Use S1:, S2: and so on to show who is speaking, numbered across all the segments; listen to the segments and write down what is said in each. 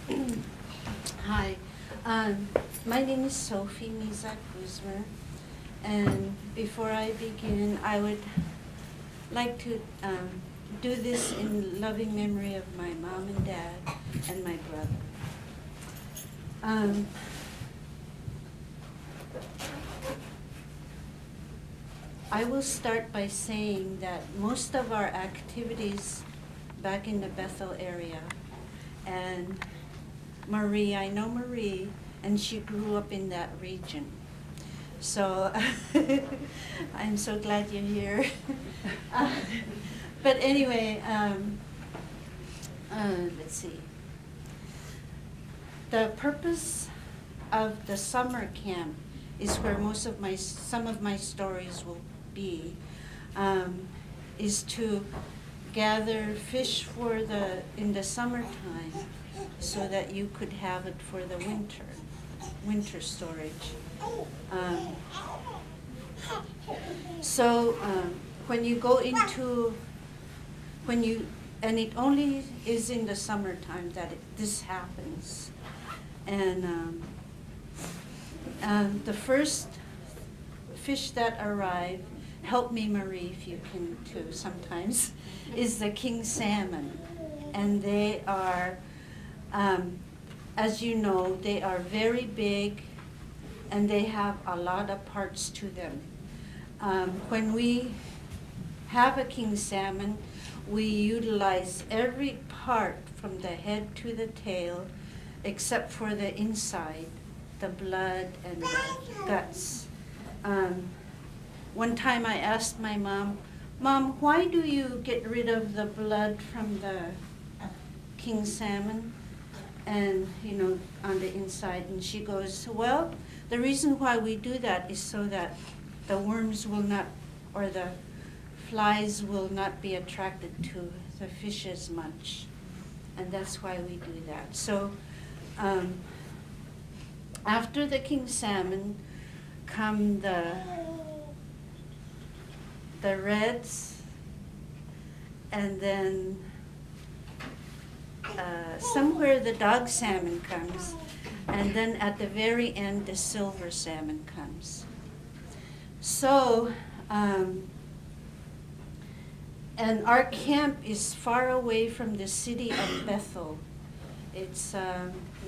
S1: Hi, my name is Sophie Mizak-Goozmer, and before I begin, I would like to do this in loving memory of my mom and dad and my brother. I will start by saying that most of our activities back in the Bethel area, and Marie, I know Marie, and she grew up in that region. So I'm so glad you're here. But anyway, let's see. The purpose of the summer camp is where some of my stories will be, is to gather fish in the summertime so that you could have it for the winter storage. When you go into, and it only is in the summertime that this happens. And the first fish that arrive, help me Marie if you can too sometimes, is the king salmon. And they are, as you know, they are very big and they have a lot of parts to them. When we have a king salmon, we utilize every part from the head to the tail except for the inside, the blood and the guts. One time I asked my mom, why do you get rid of the blood from the king salmon and, on the inside? And she goes, well, the reason why we do that is so that the worms will not, or the flies will not be attracted to the fish as much. And that's why we do that. So after the king salmon come the reds, and then somewhere the dog salmon comes, and then at the very end the silver salmon comes. So, and our camp is far away from the city of Bethel. It's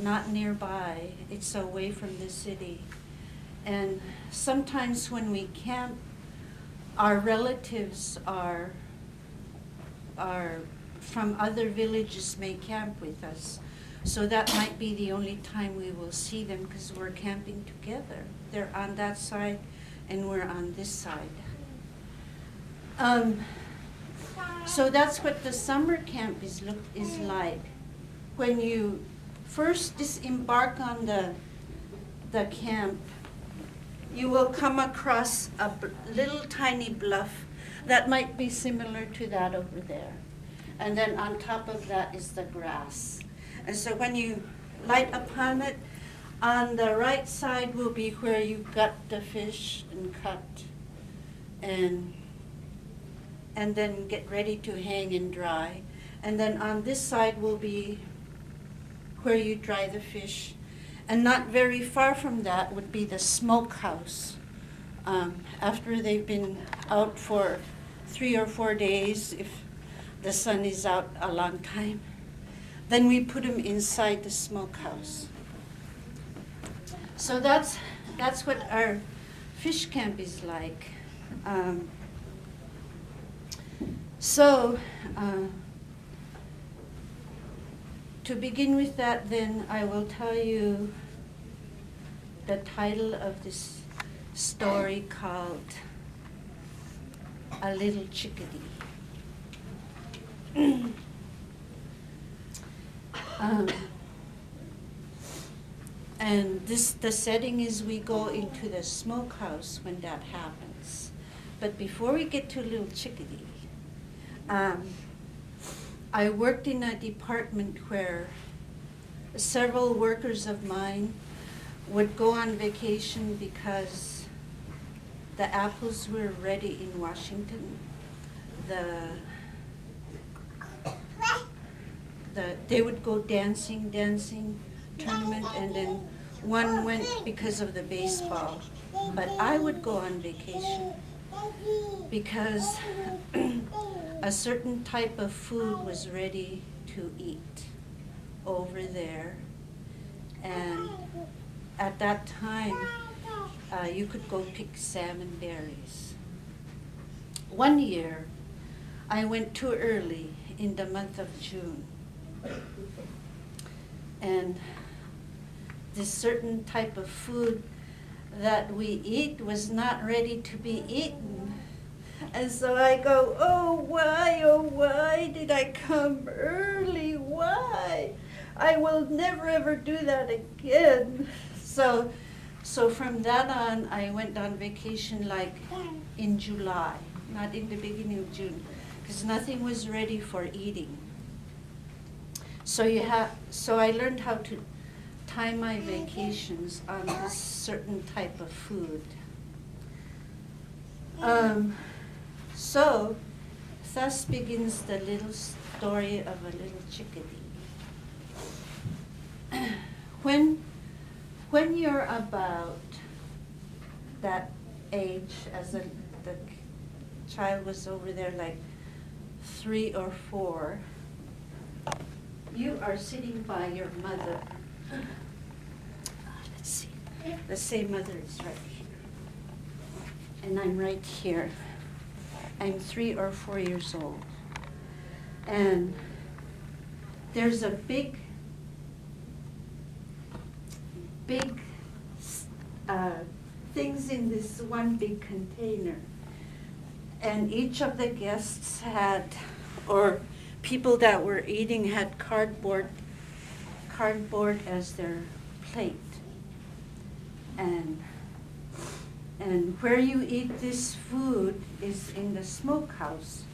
S1: not nearby, it's away from the city. And sometimes when we camp, our relatives are from other villages may camp with us. So that might be the only time we will see them because we're camping together. They're on that side and we're on this side. So that's what the summer camp is like. When you first disembark on the camp, you will come across a little tiny bluff that might be similar to that over there. And then on top of that is the grass. And so when you light upon it, on the right side will be where you gut the fish and cut and then get ready to hang and dry. And then on this side will be where you dry the fish. And not very far from that would be the smokehouse. After they've been out for 3 or 4 days, if the sun is out a long time, then we put them inside the smokehouse. So that's what our fish camp is like. To begin with that, then I will tell you the title of this story called A Little Chickadee. And the setting is we go into the smokehouse when that happens. But before we get to Little Chickadee, I worked in a department where several workers of mine would go on vacation because the apples were ready in they would go dancing tournament, and then one went because of the baseball. But I would go on vacation because a certain type of food was ready to eat over there. And at that time, you could go pick salmon berries. One year, I went too early in the month of June. And this certain type of food that we eat was not ready to be eaten. And so I go, oh why did I come early? Why? I will never ever do that again. So from that on, I went on vacation like in July, not in the beginning of June, because nothing was ready for eating. So I learned how to time my vacations on this certain type of food. So thus begins the little story of a little chickadee. When you're about that age, as the child was over there, like 3 or 4, you are sitting by your mother. Let's see. Let's say mother is right here. And I'm right here. I'm 3 or 4 years old. And there's a big things in this one big container. And each of the guests had, or people that were eating had cardboard as their plate. And where you eat this food is in the smokehouse.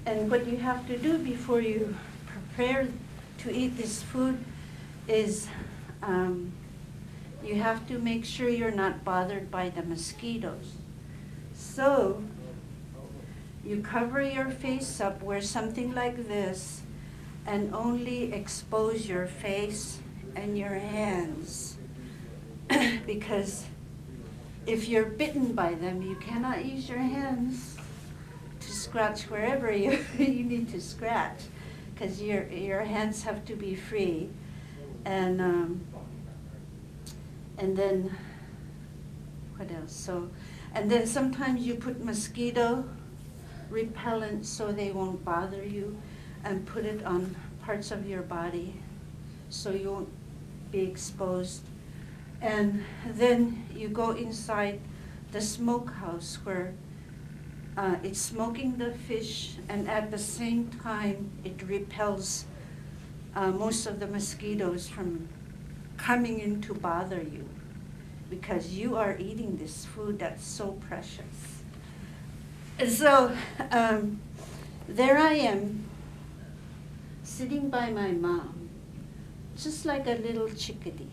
S1: And what you have to do before you prepare to eat this food is you have to make sure you're not bothered by the mosquitoes. So you cover your face up, wear something like this, and only expose your face and your hands. Because if you're bitten by them, you cannot use your hands to scratch wherever you need to scratch, because your hands have to be free. And then, what else? And then sometimes you put mosquito repellent so they won't bother you, and put it on parts of your body so you won't be exposed. And then you go inside the smokehouse where it's smoking the fish, and at the same time it repels most of the mosquitoes from coming in to bother you, because you are eating this food that's so precious. And so there I am, sitting by my mom, just like a little chickadee.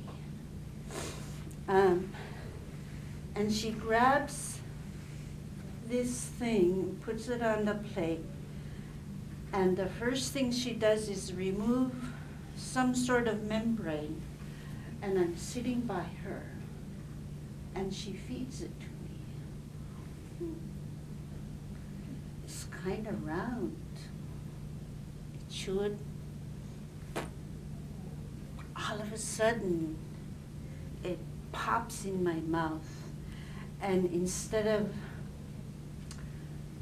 S1: And she grabs this thing, puts it on the plate, and the first thing she does is remove some sort of membrane, and I'm sitting by her, and she feeds it to me. It's kind of round. It should. All of a sudden, it pops in my mouth, and instead of,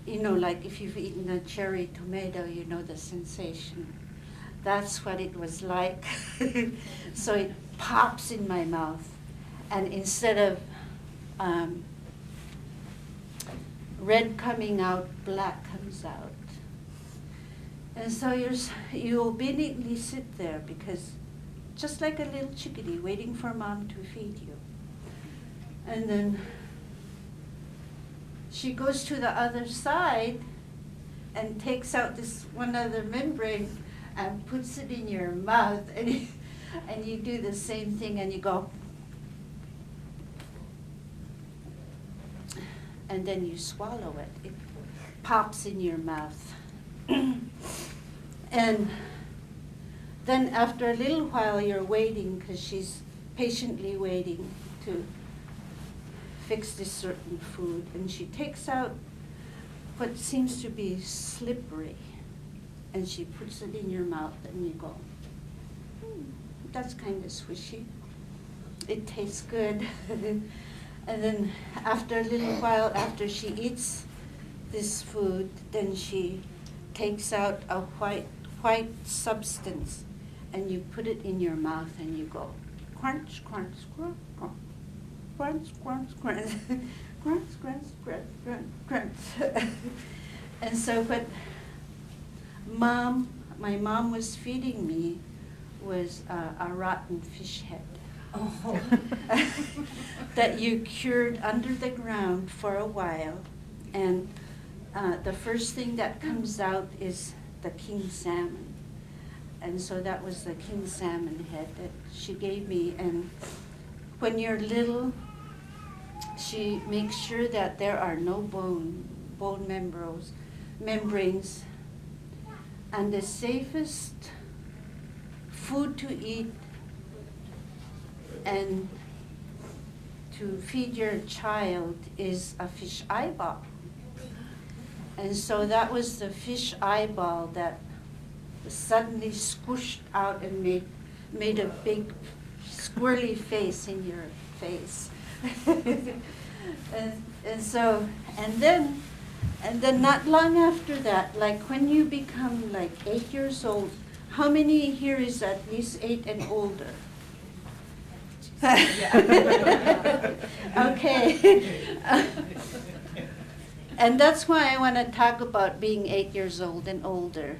S1: like if you've eaten a cherry tomato, you know the sensation. That's what it was like. So it pops in my mouth, and instead of red coming out, black comes out. And so you obediently sit there, because just like a little chickadee waiting for mom to feed you. And then she goes to the other side and takes out this one other membrane and puts it in your mouth, and you do the same thing, and you go, and then you swallow it. It pops in your mouth. And then after a little while you're waiting, because she's patiently waiting to fix this certain food, and she takes out what seems to be slippery, and she puts it in your mouth, and you go, that's kind of swishy. It tastes good. And then after a little while, after she eats this food, then she takes out a white substance, and you put it in your mouth, and you go, crunch, crunch, crunch, crunch, crunch, crunch, crunch, crunch, crunch, crunch, crunch, crunch. And so what my mom was feeding me was a rotten fish head. Oh. That you cured under the ground for a while, and the first thing that comes out is the king salmon. And so that was the king salmon head that she gave me. And when you're little, she makes sure that there are no bone membranes. And the safest food to eat and to feed your child is a fish eyeball. And so that was the fish eyeball that suddenly squished out and made a big squirrely face in your face. and then not long after that, like when you become like 8 years old, how many here is at least 8 and older? Okay. And that's why I want to talk about being 8 years old and older.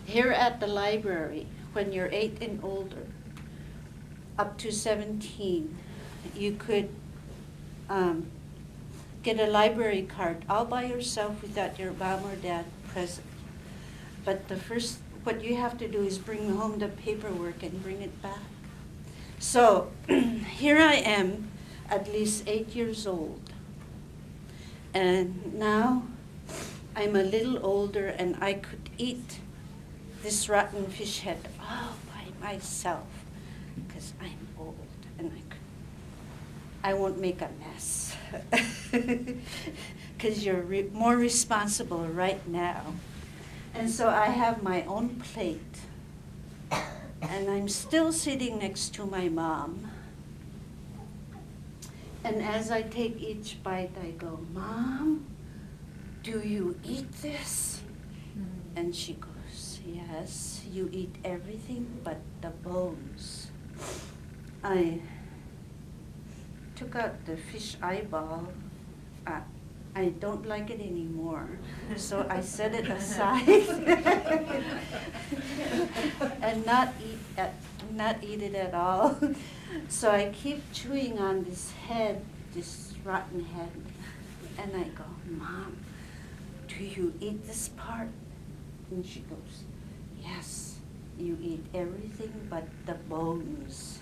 S1: Here at the library, when you're 8 and older, up to 17, you could get a library card all by yourself without your mom or dad present. But what you have to do is bring home the paperwork and bring it back. So here I am, at least 8 years old. And now I'm a little older, and I could eat this rotten fish head all by myself because I'm old and I won't make a mess because you're more responsible right now. And so I have my own plate, and I'm still sitting next to my mom. And as I take each bite, I go, Mom, do you eat this? And she goes, yes, you eat everything but the bones. I took out the fish eyeball. I don't like it anymore, so I set it aside and not eat it at all. So I keep chewing on this head, this rotten head, and I go, Mom, do you eat this part? And she goes, yes, you eat everything but the bones.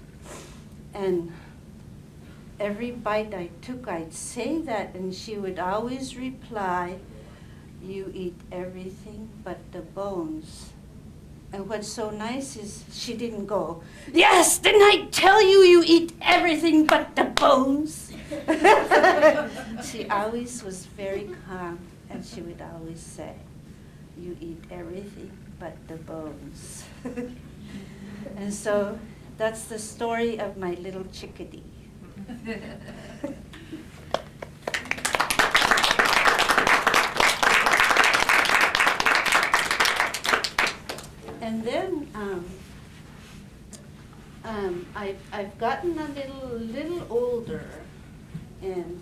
S1: And every bite I took, I'd say that, and she would always reply, you eat everything but the bones. And what's so nice is she didn't go, yes, didn't I tell you you eat everything but the bones? She always was very calm, and she would always say, you eat everything but the bones. And so that's the story of my little chickadee. And then I've gotten a little older, and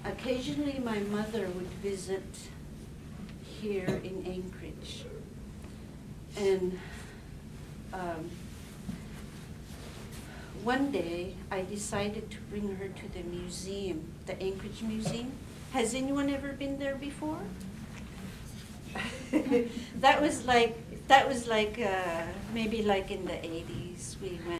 S1: occasionally my mother would visit here in Anchorage. And one day I decided to bring her to the museum, the Anchorage Museum. Has anyone ever been there before? That was like maybe like in the 80s we went.